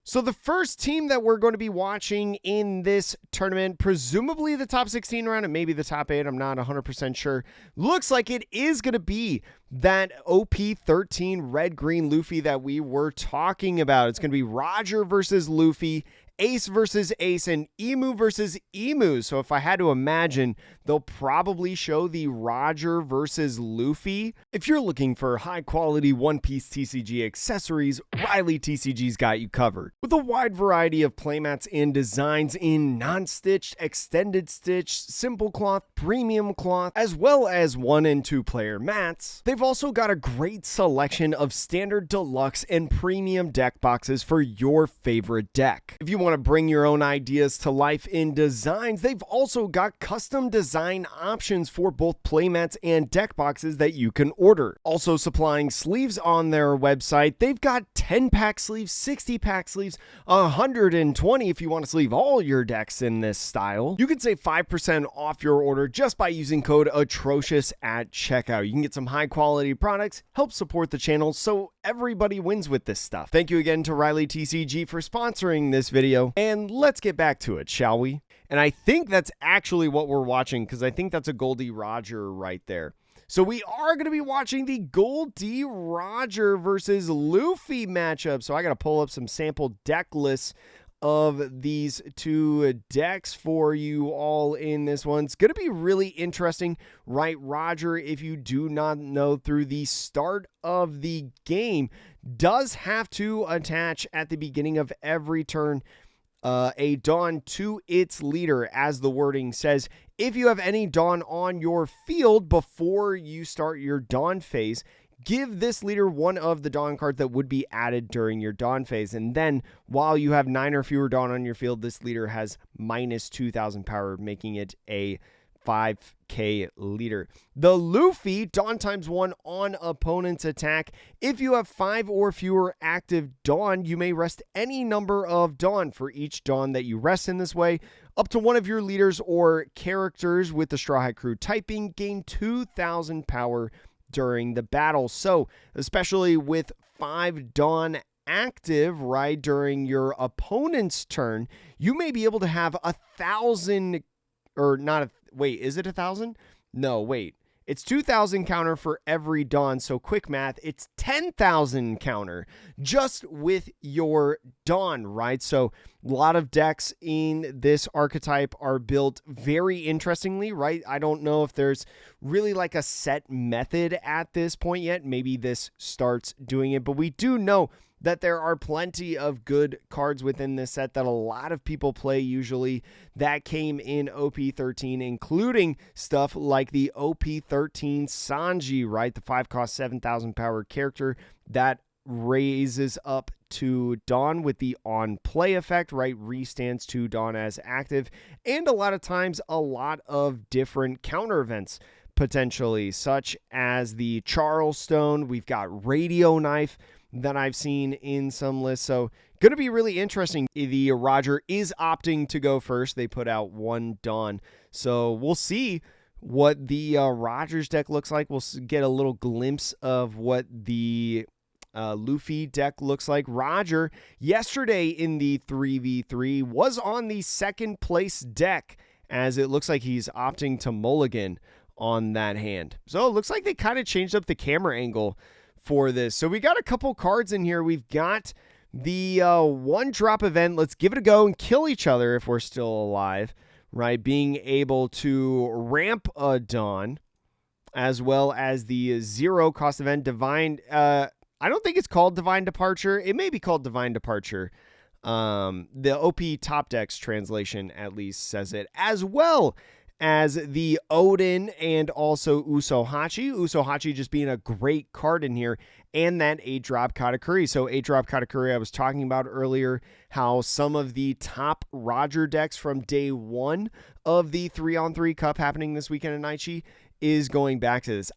So the first team that we're going to be watching in this tournament, presumably the top 16 round and maybe the top 8, I'm not 100% sure, looks like it is going to be that OP13 red-green Luffy that we were talking about. It's going to be Roger versus Luffy, Ace versus Ace, and Emu versus Emu. So if I had to imagine, they'll probably show the Roger versus Luffy. If you're looking for high-quality One Piece TCG accessories, Riley TCG's got you covered. With a wide variety of playmats and designs in non-stitched, extended stitch, simple cloth, premium cloth, as well as 1 and 2 player mats, they've also got a great selection of standard, deluxe, and premium deck boxes for your favorite deck. If you want to bring your own ideas to life in designs, they've also got custom design options for both playmats and deck boxes that you can order. Also supplying sleeves on their website, they've got 10-pack sleeves, 60-pack sleeves, 120 if you want to sleeve all your decks in this style. You can save 5% off your order just by using code Atrocious at checkout. You can get some high-quality products, help support the channel, so everybody wins with this stuff. Thank you again to Riley TCG for sponsoring this video. And let's get back to it, shall we? And I think that's actually what we're watching, because I think that's a Gol.D.Roger right there. So we are going to be watching the Gol.D.Roger versus Luffy matchup. So I got to pull up some sample deck lists of these two decks for you all in this one. It's going to be really interesting, right? Roger, if you do not know, through the start of the game, does have to attach at the beginning of every turn a Dawn to its leader, as the wording says. If you have any Dawn on your field before you start your Dawn phase, give this leader one of the Dawn cards that would be added during your Dawn phase. And then while you have 9 or fewer Dawn on your field, this leader has minus 2,000 power, making it a 5k leader. The Luffy, Dawn ×1 on opponent's attack. If you have 5 or fewer active Dawn, you may rest any number of Dawn. For each Dawn that you rest in this way, up to one of your leaders or characters with the Straw Hat Crew typing gain 2,000 power during the battle. So especially with 5 Dawn active right during your opponent's turn, you may be able to have 1,000, or not, wait, is it 1,000? No, wait. It's 2,000 counter for every Dawn, so quick math, it's 10,000 counter just with your Dawn, right? So a lot of decks in this archetype are built very interestingly, right? I don't know if there's really like a set method at this point yet. Maybe this starts doing it, but we do know that there are plenty of good cards within this set that a lot of people play usually that came in OP13, including stuff like the OP13 Sanji, right? The 5-cost 7,000 power character that raises up to Dawn with the on-play effect, right? Restands to Dawn as active, and a lot of times a lot of different counter events potentially, such as the Charleston. We've got Radio Knife that I've seen in some lists. So going to be really interesting. The Roger is opting to go first. They put out 1 Dawn. So we'll see what the Rogers deck looks like. We'll get a little glimpse of what the Luffy deck looks like. Roger, yesterday in the 3v3, was on the 2nd place deck, as it looks like he's opting to mulligan on that hand. So it looks like they kind of changed up the camera angle for this. So we got a couple cards in here. We've got the 1-drop event. Let's give it a go and kill each other if we're still alive, right? Being able to ramp a Dawn, as well as the 0-cost event, Divine. I don't think it's called Divine Departure. It may be called Divine Departure. The OP Top Decks translation at least says it, as well as the Odin and also Usohachi. Usohachi just being a great card in here, and that 8-drop Katakuri. So 8-drop Katakuri, I was talking about earlier, how some of the top Roger decks from day 1 of the 3-on-3 Cup happening this weekend in Aichi is going back to this.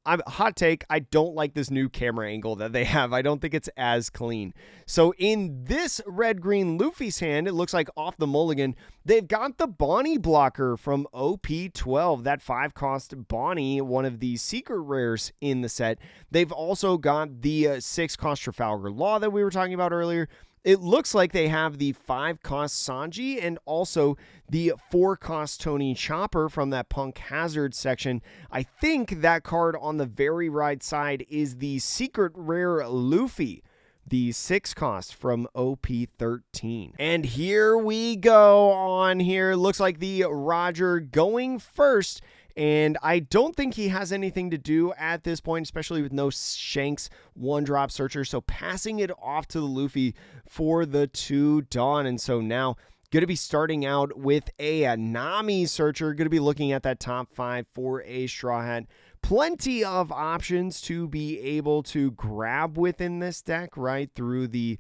I'm hot take, I don't like this new camera angle that they have. I don't think it's as clean. So in this red-green Luffy's hand, it looks like off the mulligan, they've got the Bonnie blocker from OP12, that 5-cost Bonnie, one of the secret rares in the set. They've also got the 6-cost Trafalgar Law that we were talking about earlier, it looks like they have the 5-cost Sanji and also the 4-cost Tony Chopper from that Punk Hazard section. I think that card on the very right side is the secret rare Luffy, the 6-cost from OP13. And here we go on here. Looks like the Roger going first. And I don't think he has anything to do at this point, especially with no Shanks 1-drop searcher. So passing it off to the Luffy for the 2 Dawn. And so now going to be starting out with a Nami searcher. Going to be looking at that top 5 for a Straw Hat. Plenty of options to be able to grab within this deck, right, through the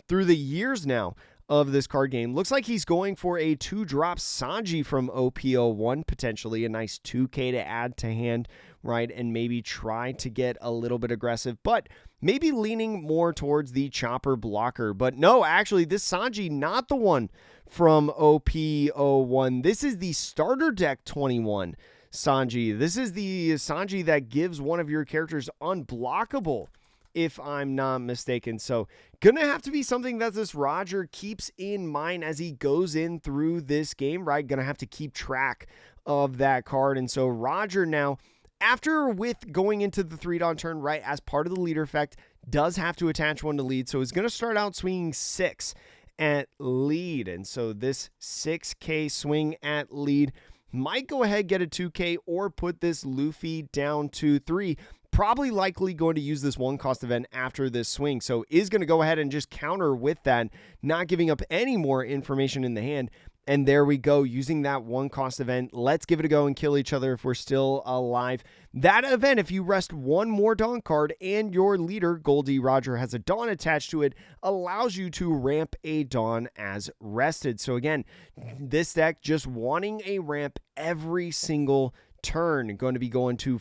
years now of this card game. Looks like he's going for a 2-drop Sanji from OP01, potentially a nice 2K to add to hand, right, and maybe try to get a little bit aggressive, but maybe leaning more towards the Chopper blocker. But no, actually, this Sanji, not the one from OP01. This is the starter deck 21 Sanji. This is the Sanji that gives one of your characters unblockable, if I'm not mistaken. So gonna have to be something that this Roger keeps in mind as he goes in through this game, right? Gonna have to keep track of that card. And so Roger now, after with going into the 3 Dawn turn, right, as part of the leader effect, does have to attach 1 to lead. So he's gonna start out swinging 6 at lead. And so this 6K swing at lead might go ahead, get a 2K, or put this Luffy down to 3. Probably likely going to use this 1-cost event after this swing. So is going to go ahead and just counter with that, not giving up any more information in the hand. And there we go, using that 1-cost event. Let's give it a go and kill each other if we're still alive. That event, if you rest 1 more Dawn card and your leader, Gol.D.Roger, has a Dawn attached to it, allows you to ramp a Dawn as rested. So again, this deck just wanting a ramp every single turn. Going to be going to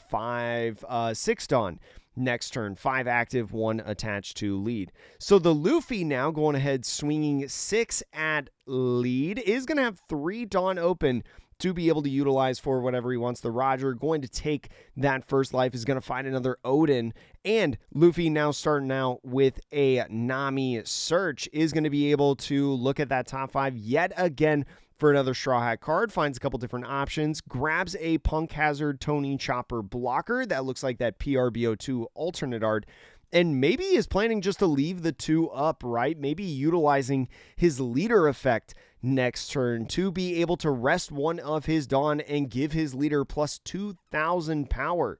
6 Dawn. Next turn, 5 active, 1 attached to lead. So the Luffy now going ahead swinging 6 at lead is going to have 3 Dawn open to be able to utilize for whatever he wants. The Roger going to take that first life, is going to find another Odin, and Luffy now starting out with a Nami search is going to be able to look at that top 5 yet again for another Straw Hat card, finds a couple different options, grabs a Punk Hazard Tony Chopper blocker that looks like that PRBO2 alternate art, and maybe is planning just to leave the 2 up, right? Maybe utilizing his leader effect next turn to be able to rest 1 of his Dawn and give his leader plus 2,000 power.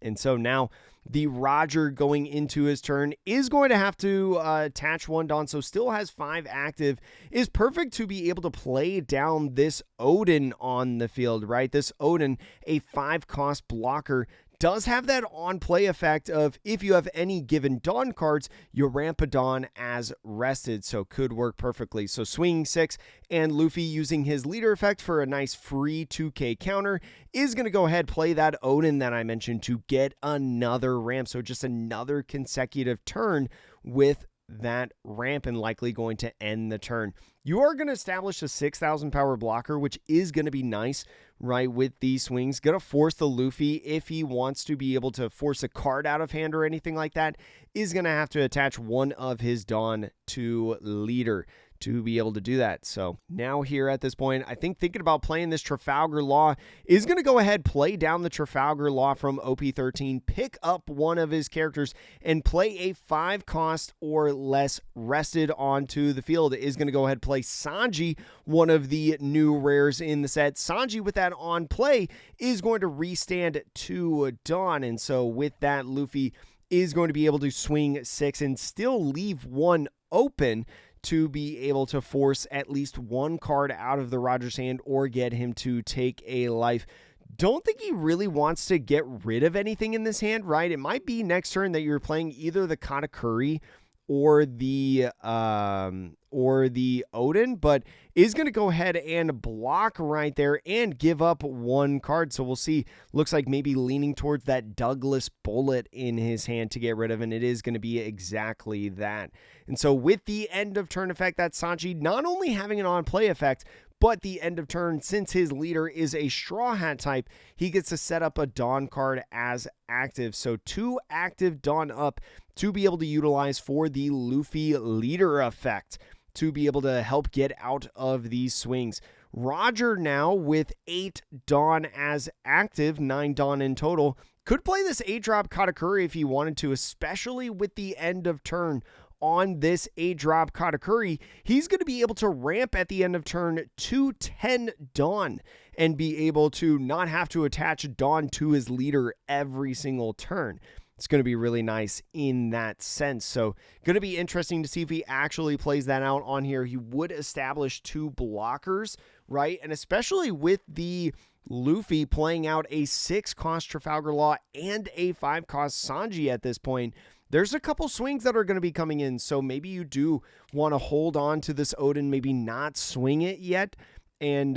And so now the Roger going into his turn is going to have to attach 1 Dawn, so still has 5 active, is perfect to be able to play down this Odin on the field, right? This Odin, a 5-cost blocker, does have that on-play effect of if you have any given Dawn cards, you ramp a Dawn as rested, so could work perfectly. So swinging 6 and Luffy using his leader effect for a nice free 2K counter is going to go ahead, play that Odin that I mentioned to get another ramp, so just another consecutive turn with that ramp and likely going to end the turn. You are going to establish a 6,000 power blocker, which is going to be nice, right, with these swings. Going to force the Luffy, if he wants to be able to force a card out of hand or anything like that, is going to have to attach 1 of his Dawn to leader to be able to do that. So now here at this point, I think thinking about playing this Trafalgar Law is going to go ahead, play down the Trafalgar Law from OP13, pick up 1 of his characters, and play a 5-cost or less rested onto the field. Is going to go ahead, play Sanji, one of the new rares in the set. Sanji with that on play is going to restand 2 Dawn, and so with that, Luffy is going to be able to swing 6 and still leave 1 open to be able to force at least 1 card out of the Roger's hand or get him to take a life. Don't think he really wants to get rid of anything in this hand, right? It might be next turn that you're playing either the Katakuri or the Odin, but is going to go ahead and block right there and give up 1 card. So we'll see. Looks like maybe leaning towards that Douglas bullet in his hand to get rid of, and it is going to be exactly that. And so with the end of turn effect, that Sanji not only having an on-play effect, but the end of turn, since his leader is a Straw Hat type, he gets to set up a Dawn card as active. So 2 active Dawn up to be able to utilize for the Luffy leader effect to be able to help get out of these swings. Roger now with 8 Dawn as active, 9 Dawn in total, could play this 8-drop Katakuri if he wanted to, especially with the end of turn on this 8-drop Katakuri. He's going to be able to ramp at the end of turn to 10 Dawn and be able to not have to attach Dawn to his leader every single turn. It's going to be really nice in that sense. So going to be interesting to see if he actually plays that out on here. He would establish 2 blockers, right? And especially with the Luffy playing out a 6-cost Trafalgar Law and a 5-cost Sanji at this point, there's a couple swings that are going to be coming in. So maybe you do want to hold on to this Odin, maybe not swing it yet, and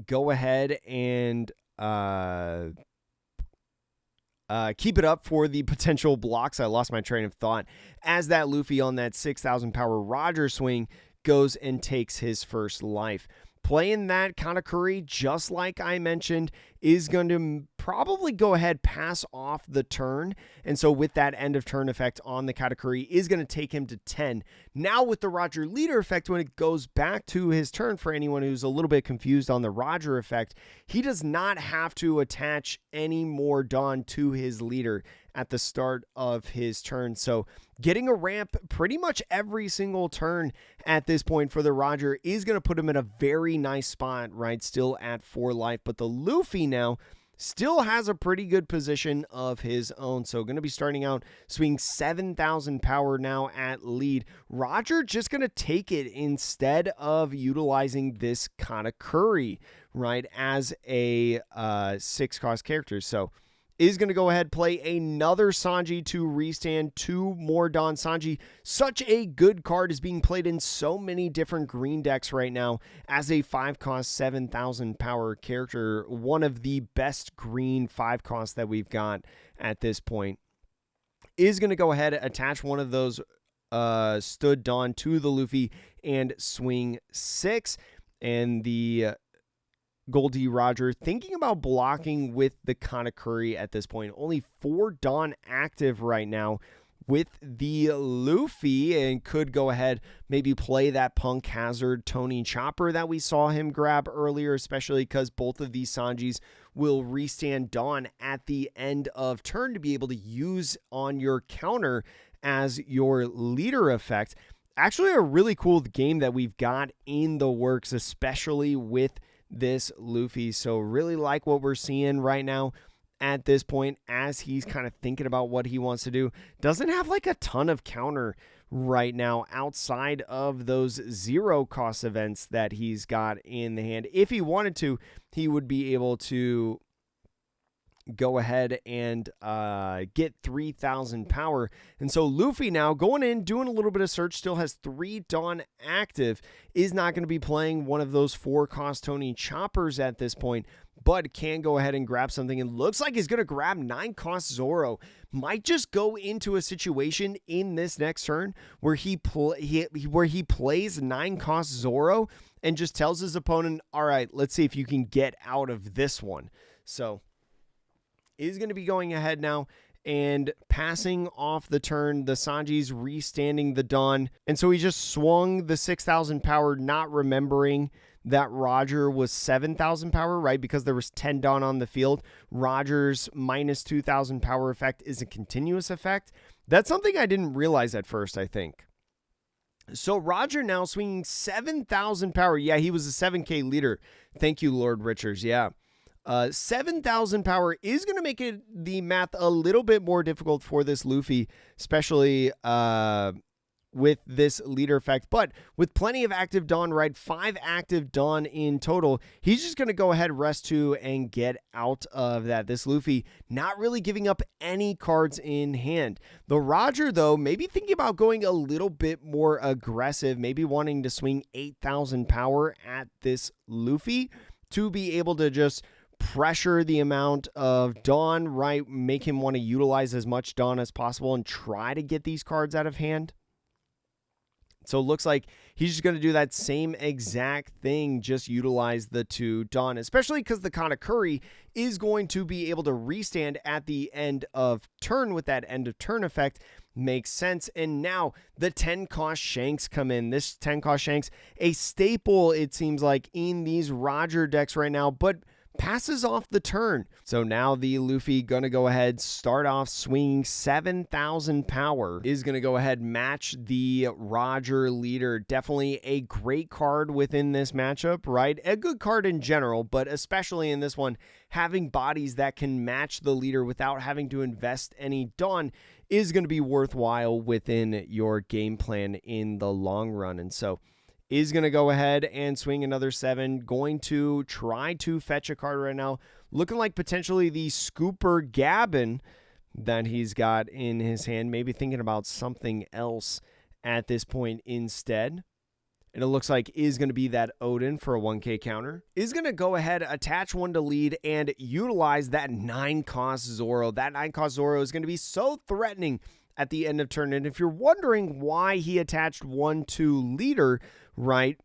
go ahead and keep it up for the potential blocks. I lost my train of thought as that Luffy on that 6,000 power Roger swing goes and takes his first life. Playing that Katakuri, just like I mentioned, is going to probably go ahead, pass off the turn. And so with that end of turn effect on the Katakuri is going to take him to 10. Now with the Roger leader effect, when it goes back to his turn, for anyone who's a little bit confused on the Roger effect, he does not have to attach any more Dawn to his leader at the start of his turn. So getting a ramp pretty much every single turn at this point for the Roger is going to put him in a very nice spot, right? Still at 4 life, but the Luffy now still has a pretty good position of his own. So going to be starting out swinging 7,000 power now at lead. Roger just going to take it instead of utilizing this Katakuri, right, as a 6-cost character. So is going to go ahead, play another Sanji to restand 2 more Dawn Sanji. Such a good card is being played in so many different green decks right now as a 5-cost 7,000 power character. One of the best green 5-costs that we've got at this point. Is going to go ahead, attach one of those stood Dawn to the Luffy and swing 6. And the Gol.D.Roger thinking about blocking with the Katakuri at this point. Only 4 Dawn active right now with the Luffy, and could go ahead, maybe play that Punk Hazard Tony Chopper that we saw him grab earlier, especially because both of these Sanjis will restand Dawn at the end of turn to be able to use on your counter as your leader effect. Actually, a really cool game that we've got in the works, especially with this Luffy. So really like what we're seeing right now at this point as he's kind of thinking about what he wants to do. Doesn't have like a ton of counter right now outside of those 0-cost events that he's got in the hand. If he wanted to, he would be able to go ahead and get 3,000 power. And so Luffy now going in, doing a little bit of search, still has 3 Dawn active, is not going to be playing one of those 4-cost Tony Choppers at this point, but can go ahead and grab something. And looks like he's going to grab 9-cost Zoro. Might just go into a situation in this next turn where he plays 9-cost Zoro and just tells his opponent, all right, let's see if you can get out of this one. So is going to be going ahead now and passing off the turn. The Sanji's restanding the Dawn. And so he just swung the 6,000 power, not remembering that Roger was 7,000 power, right? Because there was 10 Dawn on the field. Roger's minus 2,000 power effect is a continuous effect. That's something I didn't realize at first, I think. So Roger now swinging 7,000 power. Yeah, he was a 7K leader. Thank you, Lord Richards. Yeah. 7,000 power is going to make it the math a little bit more difficult for this Luffy, especially with this leader effect. But with plenty of active Dawn, right? 5 active Dawn in total. He's just going to go ahead, rest 2, and get out of that. This Luffy not really giving up any cards in hand. The Roger, though, maybe thinking about going a little bit more aggressive, maybe wanting to swing 8,000 power at this Luffy to be able to just pressure the amount of Dawn, right? Make him want to utilize as much Dawn as possible and try to get these cards out of hand. So it looks like he's just going to do that same exact thing, just utilize the 2 Dawn, especially because the Katakuri is going to be able to restand at the end of turn with that end of turn effect. Makes sense. And now the 10 cost Shanks come in. This 10 cost Shanks, a staple, it seems like, in these Roger decks right now, but passes off the turn. So now the Luffy gonna go ahead, start off swinging 7,000 power, is gonna go ahead, match the Roger leader. Definitely a great card within this matchup, right? A good card in general, but especially in this one, having bodies that can match the leader without having to invest any Dawn is going to be worthwhile within your game plan in the long run. And so is going to go ahead and swing another 7, going to try to fetch a card right now, looking like potentially the Scooper Gabbin that he's got in his hand, maybe thinking about something else at this point instead. And it looks like is going to be that Odin for a 1K counter. Is going to go ahead, attach 1 to lead, and utilize that 9 cost Zoro. That 9 cost Zoro is going to be so threatening at the end of turn. And if you're wondering why he attached 1 to leader, right,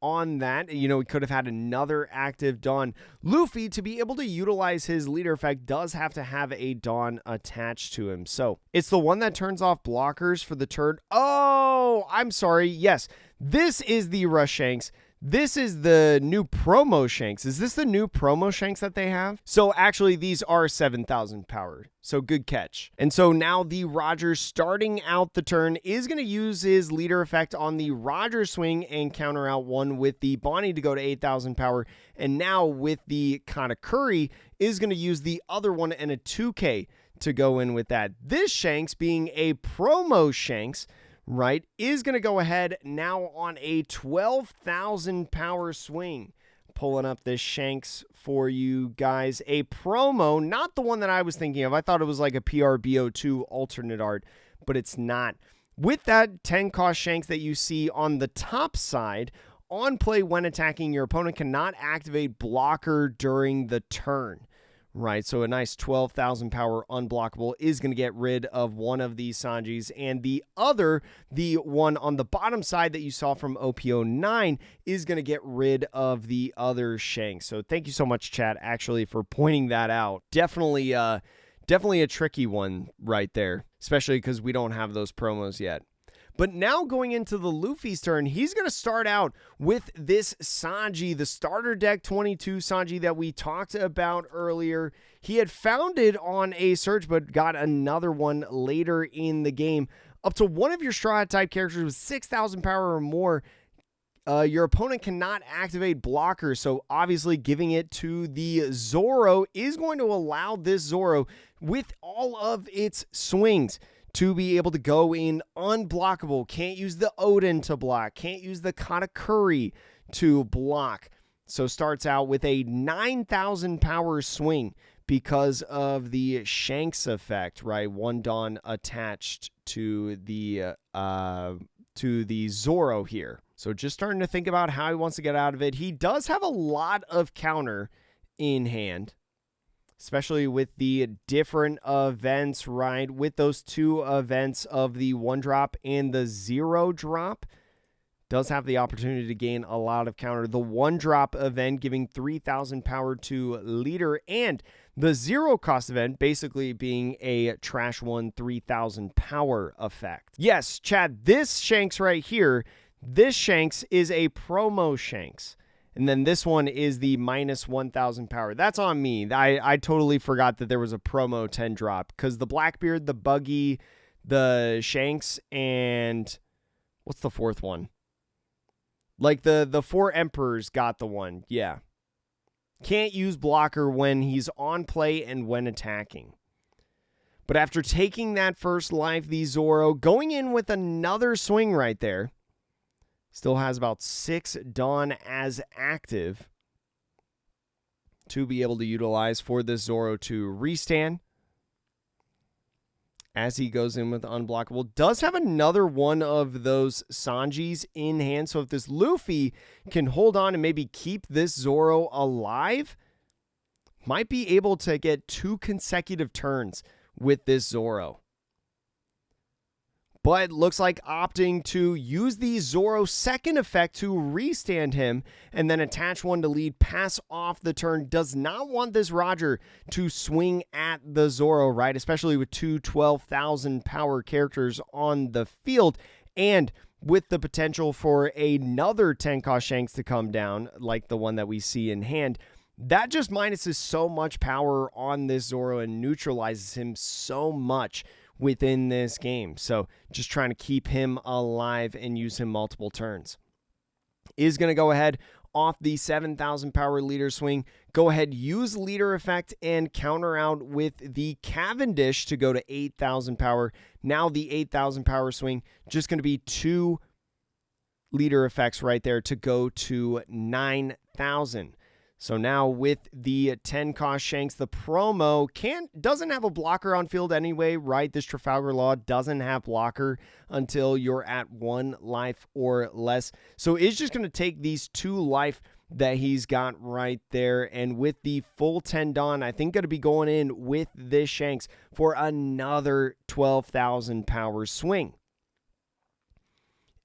on that, you know, he could have had another active Dawn. Luffy, to be able to utilize his leader effect, does have to have a Dawn attached to him. So it's the one that turns off blockers for the turn. Oh, I'm sorry. Yes, this is the Rush Shanks. This is the new promo Shanks. Is this the new promo Shanks that they have? So actually, these are 7,000 power. So good catch. And so now the Roger, starting out the turn, is going to use his leader effect on the Roger swing and counter out 1 with the Bonnie to go to 8,000 power. And now with the Katakuri, is going to use the other one and a 2K to go in with that. This Shanks, being a promo Shanks, right, is going to go ahead now on a 12,000 power swing. Pulling up this Shanks for you guys. A promo, not the one that I was thinking of. I thought it was like a PRBO2 alternate art, but it's not. With that 10 cost Shanks that you see on the top side, on play when attacking, your opponent cannot activate blocker during the turn. Right, so a nice 12,000 power unblockable is going to get rid of one of these Sanjis, and the other, the one on the bottom side that you saw from OP09, is going to get rid of the other Shanks. So thank you so much, chat, actually, for pointing that out. Definitely a tricky one right there, especially because we don't have those promos yet. But now going into the Luffy's turn, he's going to start out with this Sanji, the starter deck 22 Sanji that we talked about earlier. He had found it on a search, but got another one later in the game. Up to one of your Straw Hat type characters with 6,000 power or more, your opponent cannot activate blockers. So obviously giving it to the Zoro is going to allow this Zoro, with all of its swings, to be able to go in unblockable. Can't use the Odin to block. Can't use the Katakuri to block. So starts out with a 9,000 power swing because of the Shanks effect, right? 1 Dawn attached to the Zoro here. So just starting to think about how he wants to get out of it. He does have a lot of counter in hand, especially with the different events, right? With those 2 events of the 1 drop and the 0 drop, does have the opportunity to gain a lot of counter. The 1 drop event giving 3,000 power to leader, and the 0 cost event basically being a trash 1 3,000 power effect. Yes, Chad, this Shanks right here, this Shanks is a promo Shanks. And then this one is the minus 1,000 power. That's on me. I totally forgot that there was a promo 10 drop, because the Blackbeard, the Buggy, the Shanks, and what's the 4th one? Like the 4 Emperors got the one. Yeah. Can't use blocker when he's on play and when attacking. But after taking that first life, the Zoro going in with another swing right there. Still has about 6 Dawn as active to be able to utilize for this Zoro to restand as he goes in with unblockable. Does have another one of those Sanjis in hand. So if this Luffy can hold on and maybe keep this Zoro alive, might be able to get 2 consecutive turns with this Zoro. but looks like opting to use the Zoro second effect to restand him and then attach one to lead pass off the turn. Does not want this Roger to swing at the Zoro, right? Especially with two 12,000 power characters on the field and with the potential for another 10-cost Shanks to come down like the one that we see in hand. That just minuses so much power on this Zoro and neutralizes him so much within this game. So just trying to keep him alive and use him multiple turns. Is going to go ahead off the 7,000 power leader swing. Go ahead, use leader effect and counter out with the Cavendish to go to 8,000 power. Now the 8,000 power swing, just going to be 2 leader effects right there to go to 9,000. So now with the 10-cost Shanks, the promo doesn't have a blocker on field anyway, right? This Trafalgar Law doesn't have blocker until you're at 1 life or less. So it's just going to take these 2 life that he's got right there. And with the full 10 Dawn, I think going to be going in with this Shanks for another 12,000 power swing.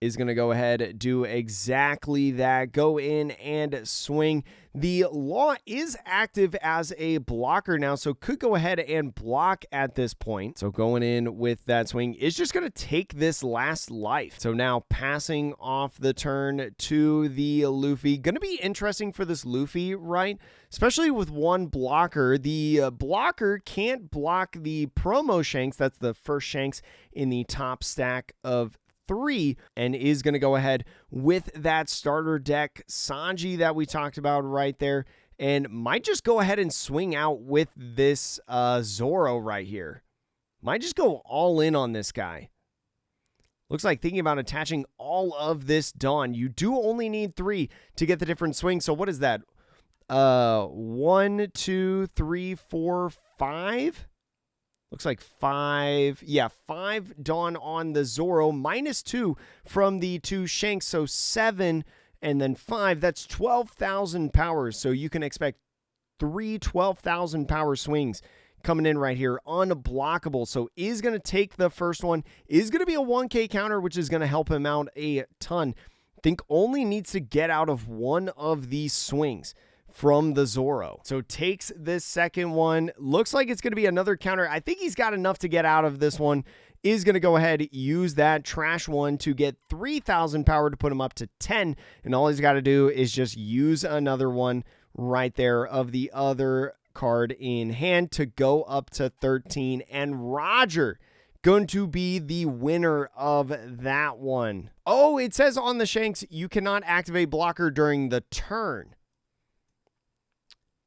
Is going to go ahead, do exactly that, go in and swing. The Law is active as a blocker now, so could go ahead and block at this point. So going in with that swing is just going to take this last life. So now passing off the turn to the Luffy. Going to be interesting for this Luffy, right? Especially with one blocker. The blocker can't block the promo Shanks. That's the first Shanks in the top stack of 3, and is going to go ahead with that starter deck Sanji that we talked about right there, and might just go ahead and swing out with this Zoro right here. Might just go all in on this guy. Looks like thinking about attaching all of this Dawn. You do only need 3 to get the different swings. So what is that? 1, 2, 3, 4, 5. Looks like 5. Yeah, 5 Dawn on the Zoro, minus 2 from the 2 Shanks. So 7 and then 5. That's 12,000 powers. So you can expect 3 12,000 power swings coming in right here, unblockable. So is going to take the first one, is going to be a 1K counter, which is going to help him out a ton. Think only needs to get out of one of these swings from the Zoro. So takes this second one. Looks like it's going to be another counter. I think he's got enough to get out of this one. Is going to go ahead, use that trash one to get 3,000 power to put him up to 10. And all he's got to do is just use another one right there of the other card in hand to go up to 13. And Roger going to be the winner of that one. Oh, it says on the Shanks, you cannot activate blocker during the turn.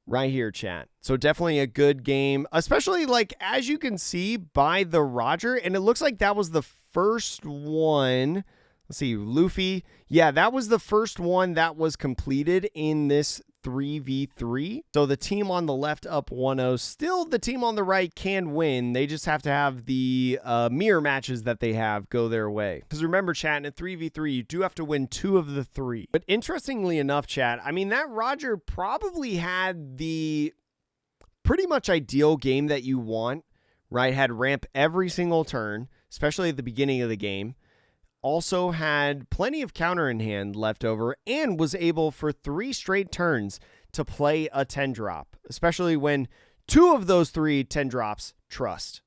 Right here, chat. So definitely a good game, especially like as you can see by the Roger, and it looks like that was the first one. Let's see, Luffy. Yeah, that was the first one that was completed in this 3v3. So the team on the left up 1-0. Still, the team on the right can win. They just have to have the mirror matches that they have go their way. Because remember, chat, in a 3v3, you do have to win 2 of the 3. But interestingly enough, chat, I mean, that Roger probably had the pretty much ideal game that you want, right? Had ramp every single turn, especially at the beginning of the game. Also had plenty of counter in hand left over and was able for 3 straight turns to play a 10 drop, especially when 2 of those 3 10 drops trust.